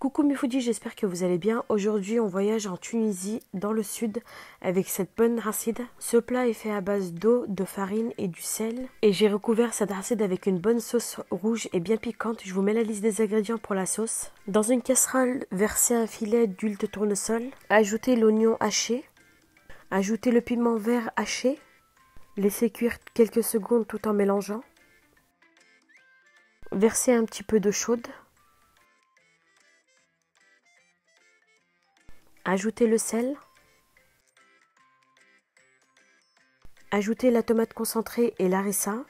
Coucou mes foodies, j'espère que vous allez bien. Aujourd'hui, on voyage en Tunisie, dans le sud, avec cette bonne racide. Ce plat est fait à base d'eau, de farine et du sel. Et j'ai recouvert cette racide avec une bonne sauce rouge et bien piquante. Je vous mets la liste des ingrédients pour la sauce. Dans une casserole, versez un filet d'huile de tournesol. Ajoutez l'oignon haché. Ajoutez le piment vert haché. Laissez cuire quelques secondes tout en mélangeant. Versez un petit peu d'eau chaude. Ajoutez le sel. Ajoutez la tomate concentrée et l'harissa.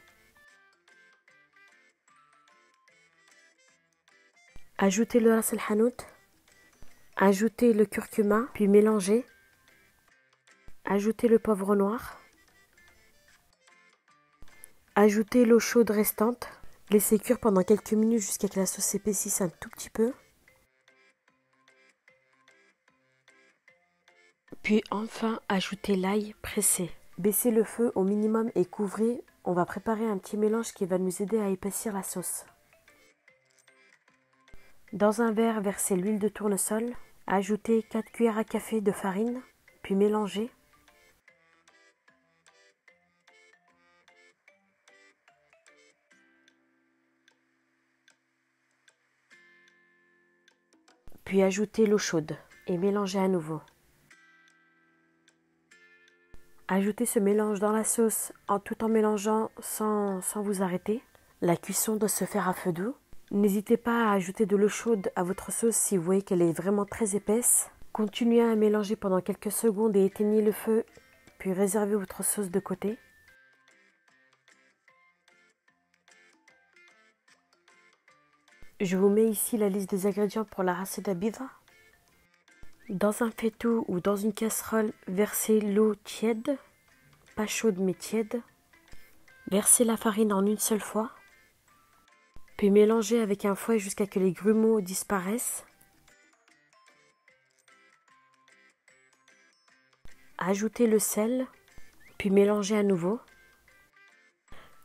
Ajoutez le ras el hanout. Ajoutez le curcuma, puis mélangez. Ajoutez le poivre noir. Ajoutez l'eau chaude restante. Laissez cuire pendant quelques minutes jusqu'à ce que la sauce s'épaississe un tout petit peu. Puis enfin, ajoutez l'ail pressé. Baissez le feu au minimum et couvrez. On va préparer un petit mélange qui va nous aider à épaissir la sauce. Dans un verre, versez l'huile de tournesol. Ajoutez 4 cuillères à café de farine, puis mélangez. Puis ajoutez l'eau chaude et mélangez à nouveau. Ajoutez ce mélange dans la sauce tout en mélangeant sans vous arrêter. La cuisson doit se faire à feu doux. N'hésitez pas à ajouter de l'eau chaude à votre sauce si vous voyez qu'elle est vraiment très épaisse. Continuez à mélanger pendant quelques secondes et éteignez le feu, puis réservez votre sauce de côté. Je vous mets ici la liste des ingrédients pour la racida bidha. Dans un faitout ou dans une casserole, versez l'eau tiède, pas chaude mais tiède. Versez la farine en une seule fois. Puis mélangez avec un fouet jusqu'à ce que les grumeaux disparaissent. Ajoutez le sel, puis mélangez à nouveau.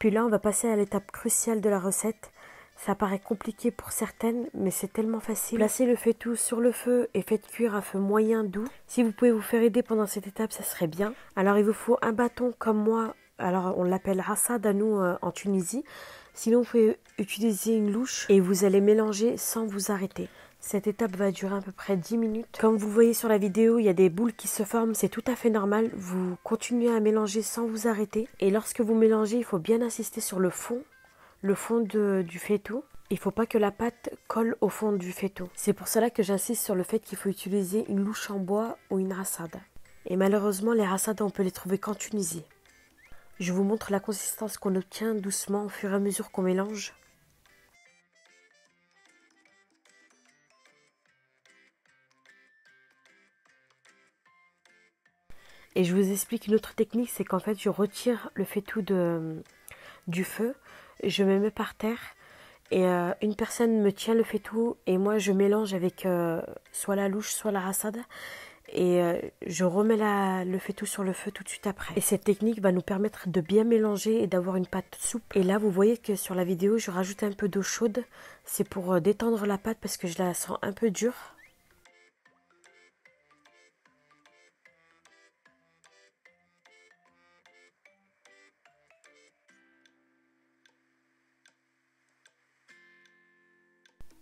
Puis là, on va passer à l'étape cruciale de la recette. Ça paraît compliqué pour certaines, mais c'est tellement facile. Placez le faitout sur le feu et faites cuire à feu moyen doux. Si vous pouvez vous faire aider pendant cette étape, ça serait bien. Alors, il vous faut un bâton comme moi. Alors, on l'appelle rassad à nous en Tunisie. Sinon, vous pouvez utiliser une louche et vous allez mélanger sans vous arrêter. Cette étape va durer à peu près 10 minutes. Comme vous voyez sur la vidéo, il y a des boules qui se forment. C'est tout à fait normal. Vous continuez à mélanger sans vous arrêter. Et lorsque vous mélangez, il faut bien insister sur le fond du faitout. Il ne faut pas que la pâte colle au fond du faitout. C'est pour cela que j'insiste sur le fait qu'il faut utiliser une louche en bois ou une rassade. Et malheureusement, les rassades, on peut les trouver qu'en Tunisie. Je vous montre la consistance qu'on obtient doucement au fur et à mesure qu'on mélange. Et je vous explique une autre technique, c'est qu'en fait, je retire le faitout du feu, je me mets par terre et une personne me tient le faitout et moi je mélange avec soit la louche, soit la rassade et je remets le faitout sur le feu tout de suite après. Et cette technique va nous permettre de bien mélanger et d'avoir une pâte souple. Et là, vous voyez que sur la vidéo, je rajoute un peu d'eau chaude. C'est pour détendre la pâte parce que je la sens un peu dure.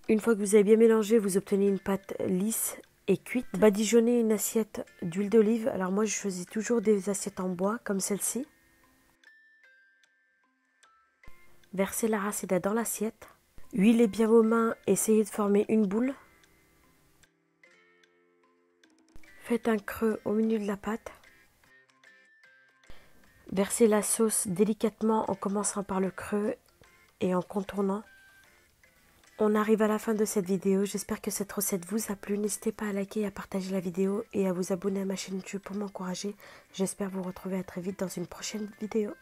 Une fois que vous avez bien mélangé, vous obtenez une pâte lisse et cuite. Badigeonnez une assiette d'huile d'olive. Alors moi, je choisis toujours des assiettes en bois comme celle-ci. Versez la racida dans l'assiette. Huilez bien vos mains, essayez de former une boule. Faites un creux au milieu de la pâte. Versez la sauce délicatement en commençant par le creux et en contournant. On arrive à la fin de cette vidéo, j'espère que cette recette vous a plu. N'hésitez pas à liker et à partager la vidéo et à vous abonner à ma chaîne YouTube pour m'encourager. J'espère vous retrouver à très vite dans une prochaine vidéo.